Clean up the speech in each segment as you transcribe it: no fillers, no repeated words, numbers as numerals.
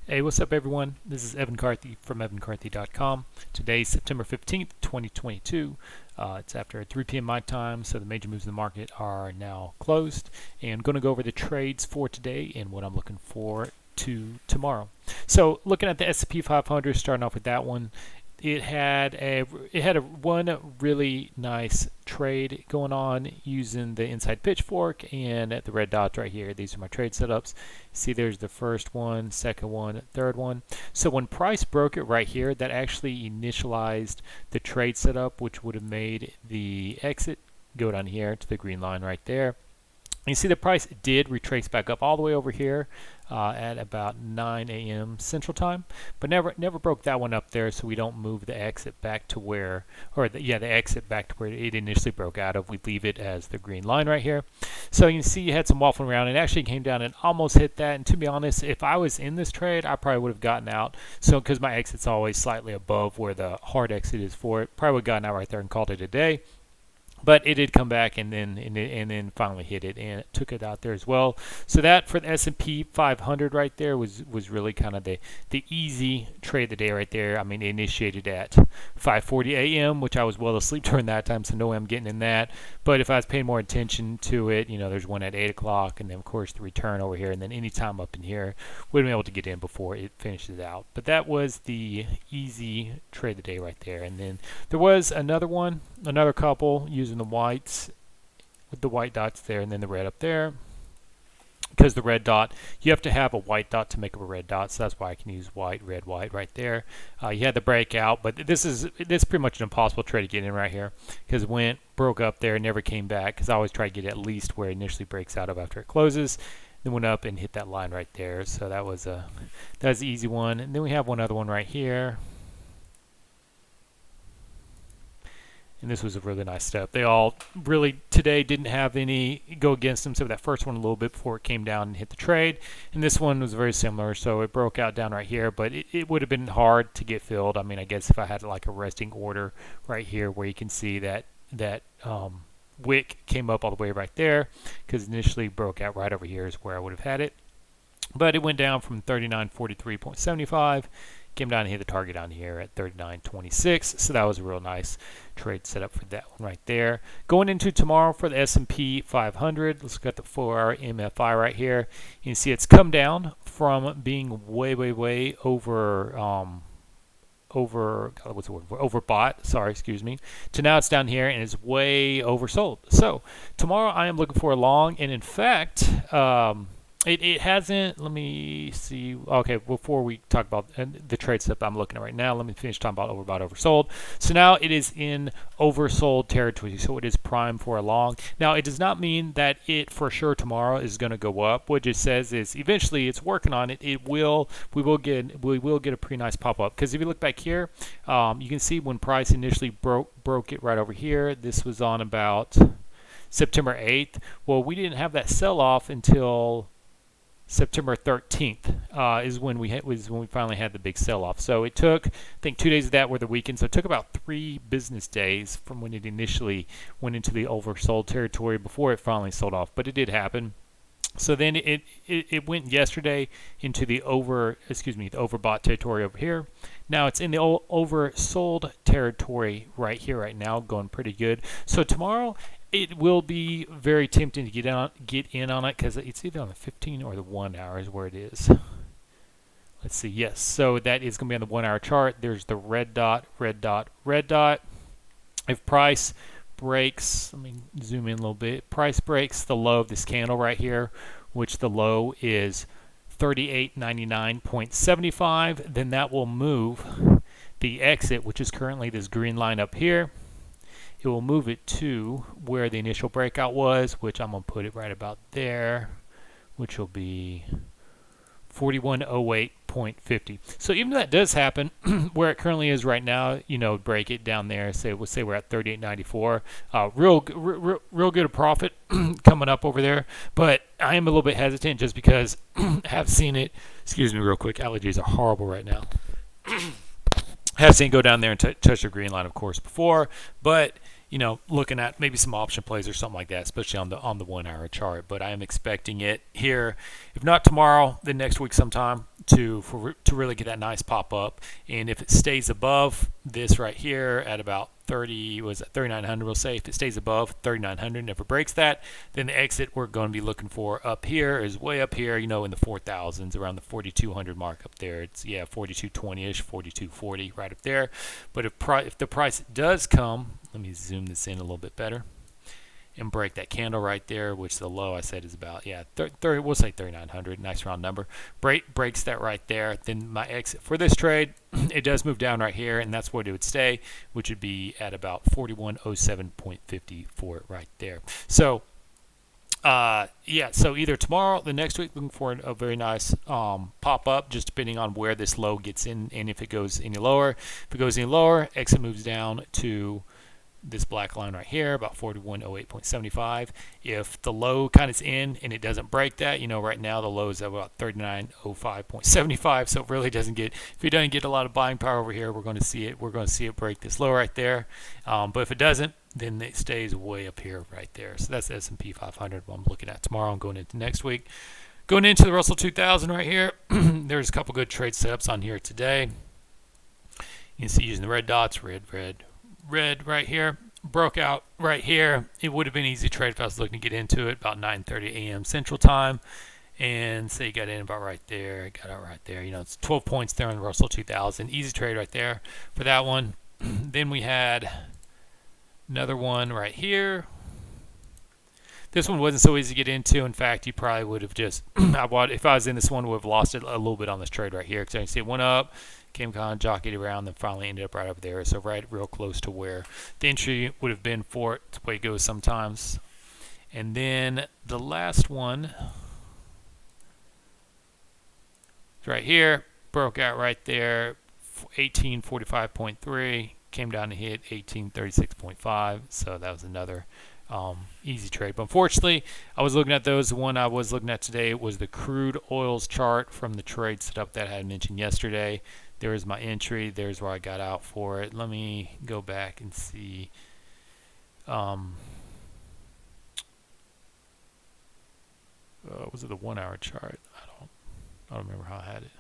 Hey, what's up, everyone? This is Evan Carthy from evancarthy.com. Today's September 15th, 2022. It's after 3 p.m. my time, so the major moves in the market are now closed. And I'm going to go over the trades for today and what I'm looking for to tomorrow. So, looking at the S&P 500, starting off with that one, it had one really nice trade going on using the inside pitchfork and the red dots right here. These are my trade setups. See, there's the first one, second one, third one. So when price broke it right here, that actually initialized the trade setup, which would have made the exit go down here to the green line right there. You see the price did retrace back up all the way over here at about 9 a.m. Central Time, but never broke that one up there, so we don't move the exit back to where, the exit back to where it initially broke out of. We leave it as the green line right here. So you can see you had some waffling around. It actually came down and almost hit that, and to be honest, if I was in this trade, I probably would have gotten out. So because my exit's always slightly above where the hard exit is for it, probably would have gotten out right there and called it a day. But it did come back and then finally hit it, and it took it out there as well. So that for the S&P 500 right there was really kind of the easy trade of the day right there. I mean, it initiated at 5:40 a.m., which I was well asleep during that time, so no way I'm getting in that. But if I was paying more attention to it, there's one at 8 o'clock, and then of course the return over here, and then any time up in here, would have been able to get in before it finishes out. But that was the easy trade of the day right there. And then there was another couple using the whites with the white dots there and then the red up there, because the red dot, you have to have a white dot to make up a red dot, so that's why I can use white, red, white right there. You had the breakout, but this is pretty much an impossible trade to get in right here, because it broke up there, never came back, because I always try to get at least where it initially breaks out of after it closes, then went up and hit that line right there. So that was the easy one. And then we have one other one right here. And this was a really nice step. They all really today didn't have any go against them. So that first one a little bit before it came down and hit the trade. And this one was very similar. So it broke out down right here, but it would have been hard to get filled. I mean, I guess if I had like a resting order right here where you can see that wick came up all the way right there, because initially broke out right over here is where I would have had it. But it went down from 3943.75, came down and hit the target down here at 39.26. So that was a real nice trade setup for that one right there. Going into tomorrow for the S&P 500, let's look at the 4-hour MFI right here. You can see it's come down from being way over overbought, to now it's down here and it's way oversold. So tomorrow I am looking for a long, and in fact, it hasn't. Let me see. Okay, before we talk about the trade setup I'm looking at right now, let me finish talking about overbought, oversold. So now it is in oversold territory, so it is prime for a long. Now it does not mean that it for sure tomorrow is going to go up. What it says is eventually it's working on it. We will get a pretty nice pop up, because if you look back here, you can see when price initially broke it right over here. This was on about September 8th. Well, we didn't have that sell off until September 13th is when we finally had the big sell-off. So it took, I think, 2 days of that were the weekend. So it took about 3 business days from when it initially went into the oversold territory before it finally sold off. But it did happen. So then it went yesterday into the overbought territory over here. Now it's in the oversold territory right here right now, going pretty good. So tomorrow it will be very tempting to get in on it, because it's either on the 15 or the 1 hour is where it is. Let's see. Yes, so that is going to be on the 1 hour chart. There's the red dot, red dot, red dot. If price breaks, let me zoom in a little bit. Price breaks the low of this candle right here, which the low is 38.99.75, then that will move the exit, which is currently this green line up here. It will move it to where the initial breakout was, which I'm going to put it right about there, which will be 4108.50. So even though that does happen, where it currently is right now, break it down there. We'll say we're at 38.94. Real good a profit coming up over there. But I am a little bit hesitant just because I have seen it. Excuse me, real quick. Allergies are horrible right now. Have seen it go down there and touch the green line, of course, before, but looking at maybe some option plays or something like that, especially on the 1 hour chart. But I am expecting it here, if not tomorrow, then next week sometime to really get that nice pop up. And if it stays above this right here at about 3900, we'll say, if it stays above 3900, never breaks that, then the exit we're going to be looking for up here is way up here, you know, in the 4000s, around the 4200 mark up there. It's 4220ish, 4240 right up there. But if the price does come, let me zoom this in a little bit better, and break that candle right there, which the low I said is about, we'll say 3900, nice round number. Breaks that right there, then my exit for this trade, it does move down right here, and that's where it would stay, which would be at about 4107.50 for it right there. So so either tomorrow, the next week, looking for a very nice pop up, just depending on where this low gets in, and if it goes any lower. If it goes any lower, exit moves down to this black line right here, about 4108.75. If the low kind of is in and it doesn't break that, you know, right now the low is at about 3905.75, so it really doesn't get, if it doesn't get a lot of buying power over here, we're going to see it break this low right there. But if it doesn't, then it stays way up here right there. So that's the S&P 500 what I'm looking at tomorrow and going into next week. Going into the Russell 2000 right here, there's a couple good trade setups on here today. You can see using the red dots, red right here, broke out right here. It would have been easy trade if I was looking to get into it about 9:30 a.m. Central Time, and say you got in about right there, got out right there. You know, it's 12 points there on the Russell 2000. Easy trade right there for that one. Then we had another one right here. This one wasn't so easy to get into. In fact, you probably would have just, if I was in this one, would have lost it a little bit on this trade right here, because I can see it went up, came kind of jockeyed around, then finally ended up right up there. So right real close to where the entry would have been for it. It's the way it goes sometimes. And then the last one is right here. Broke out right there, 1845.3. Came down to hit 1836.5. So that was another easy trade. But unfortunately, I was looking at those. The one I was looking at today was the crude oils chart from the trade setup that I had mentioned yesterday. There's my entry. There's where I got out for it. Let me go back and see. Was it the 1 hour chart? I don't remember how I had it.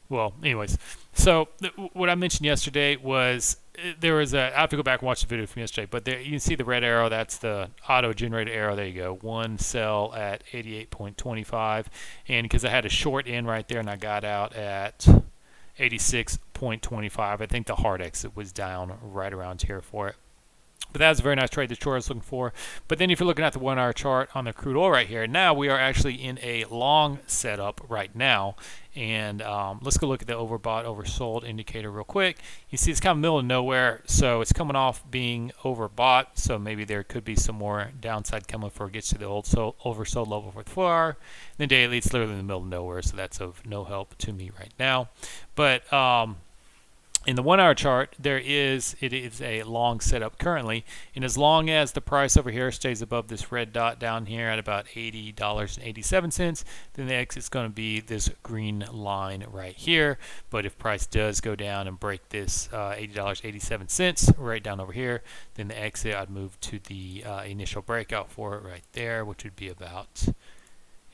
Well, anyways, so what I mentioned yesterday was there was I have to go back and watch the video from yesterday, but there you can see the red arrow. That's the auto-generated arrow. There you go. One sell at 88.25, and because I had a short in right there, and I got out at 86.25. I think the hard exit was down right around here for it. But that was a very nice trade that Troy was looking for. But then if you're looking at the 1 hour chart on the crude oil right here, now we are actually in a long setup right now. And let's go look at the overbought, oversold indicator real quick. You see it's kind of middle of nowhere, so it's coming off being overbought. So maybe there could be some more downside coming before it gets to the oversold level for the 4 hour. And the daily, it's literally in the middle of nowhere, so that's of no help to me right now. But in the 1 hour chart, it is a long setup currently, and as long as the price over here stays above this red dot down here at about $80.87, then the exit's going to be this green line right here. But if price does go down and break this $80.87 right down over here, then the exit, I'd move to the initial breakout for it right there, which would be about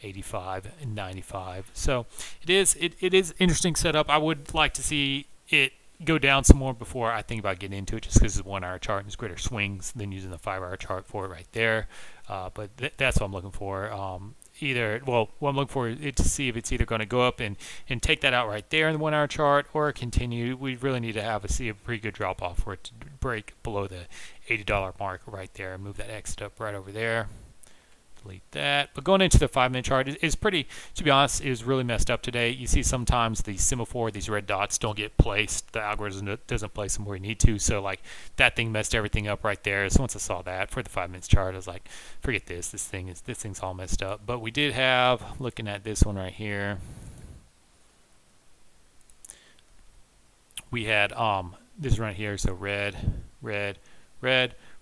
85 and 95. So it is interesting setup. I would like to see it go down some more before I think about getting into it, just because it's a 1 hour chart and there's greater swings than using the 5 hour chart for it right there. But that's what I'm looking for. What I'm looking for is to see if it's either going to go up and take that out right there in the 1 hour chart, or continue. We really need to see a pretty good drop off for it to break below the $80 mark right there and move that exit up right over there. Delete that. But going into the 5-minute chart is pretty, to be honest, it was really messed up today. You see sometimes the semaphore, these red dots don't get placed. The algorithm doesn't place them where you need to. So like that thing messed everything up right there. So once I saw that for the 5-minute chart, I was like, forget this. This thing's all messed up. But we did have, looking at this one right here, we had this right here. So red.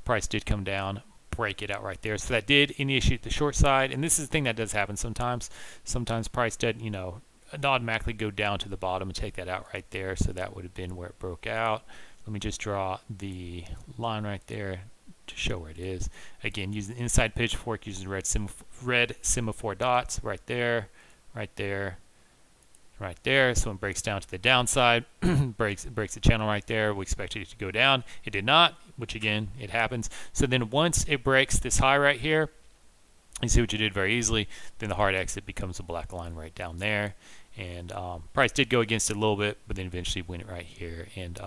Price did come down, break it out right there. So that did initiate the short side, and this is the thing that does happen sometimes. Sometimes price doesn't, automatically go down to the bottom and take that out right there. So that would have been where it broke out. Let me just draw the line right there to show where it is. Again, using the inside pitchfork, using red semaphore dots right there. right there, right there. So it breaks down to the downside, breaks the channel right there. We expected it to go down. It did not, which again, it happens. So then once it breaks this high right here, you see what you did very easily. Then the hard exit becomes a black line right down there. And price did go against it a little bit, but then eventually went it right here and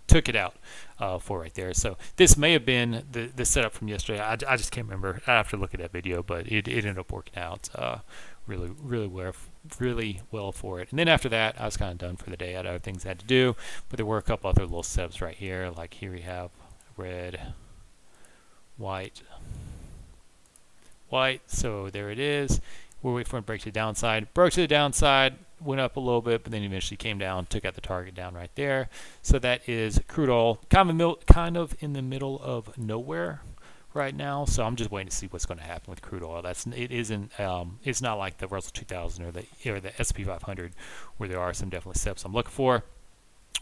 took it out for right there. So this may have been the setup from yesterday. I just can't remember. I have to look at that video, but it ended up working out really well for it. And then after that, I was kind of done for the day. I had other things I had to do, but there were a couple other little setups right here. Like here we have red, white. So there it is. We'll wait for it to break to the downside. Broke to the downside, went up a little bit, but then eventually came down, took out the target down right there. So that is crude oil, kind of in the middle of nowhere right now. So I'm just waiting to see what's going to happen with crude oil. It's not like the Russell 2000 or the S&P 500 where there are some definitely steps I'm looking for.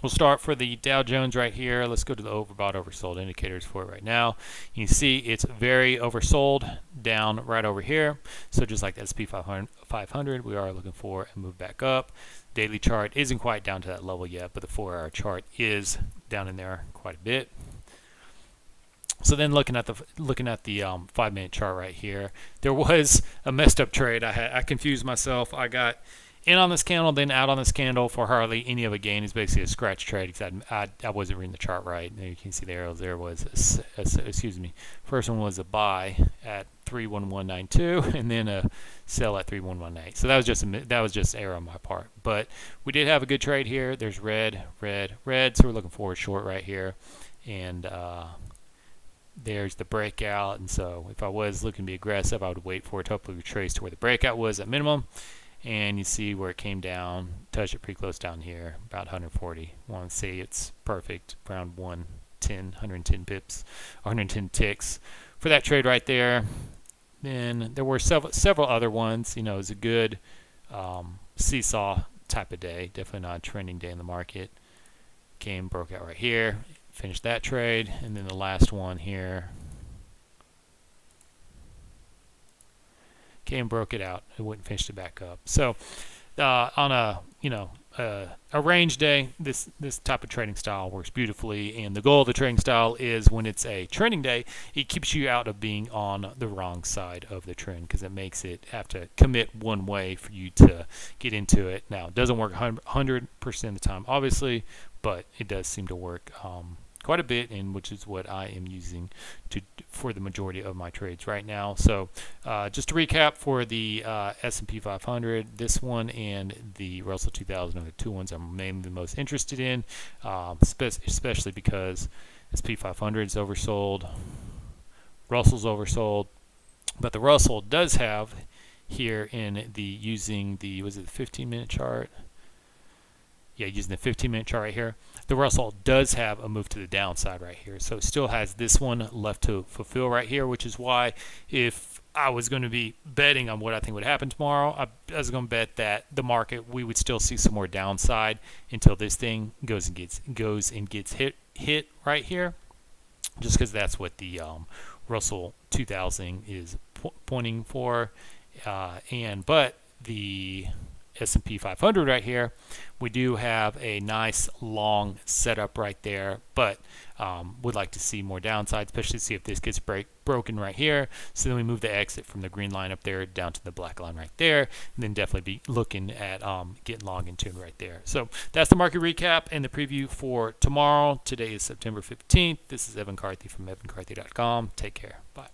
We'll start for the Dow Jones right here. Let's go to the overbought, oversold indicators for it right now. You can see it's very oversold down right over here. So just like the S&P 500, we are looking for a move back up. Daily chart isn't quite down to that level yet, but the 4-hour chart is down in there quite a bit. So then looking at the 5-minute chart right here, there was a messed up trade. I confused myself. I got in on this candle, then out on this candle for hardly any of a gain. It's basically a scratch trade because I wasn't reading the chart right. And you can see the arrows. There was excuse me. First one was a buy at 31192, and then a sell at 3118. So that was just error on my part. But we did have a good trade here. There's red, red, red. So we're looking for a short right here, and there's the breakout. And so if I was looking to be aggressive, I would wait for it to hopefully retrace to where the breakout was at minimum. And you see where it came down, touched it pretty close down here, about 140. I want to say it's perfect, around 110 pips, 110 ticks for that trade right there. Then there were several other ones. You know, it was a good seesaw type of day, definitely not a trending day in the market. Broke out right here, finished that trade, and then the last one here. Broke it out. It wouldn't finish it back up. So on a range day, this type of trading style works beautifully. And the goal of the trading style is when it's a trending day, it keeps you out of being on the wrong side of the trend because it makes it have to commit one way for you to get into it. Now, it doesn't work 100% of the time, obviously, but it does seem to work quite a bit, and which is what I am using for the majority of my trades right now. So just to recap for the S&P 500, this one and the Russell 2000 are the two ones I'm mainly the most interested in, especially because S&P 500 is oversold, Russell's oversold, but the Russell does have here in using the 15-minute chart. Yeah, using the 15-minute chart right here, the Russell does have a move to the downside right here. So it still has this one left to fulfill right here, which is why if I was going to be betting on what I think would happen tomorrow, I was going to bet that the market, we would still see some more downside until this thing goes and gets hit right here, just because that's what the Russell 2000 is pointing for. But the S&P 500 right here, we do have a nice long setup right there, but would like to see more downside, especially see if this gets broken right here. So then we move the exit from the green line up there down to the black line right there, and then definitely be looking at getting long in tune right there. So that's the market recap and the preview for tomorrow. Today is September 15th. This is Evan Carthy from evancarthy.com. Take care. Bye.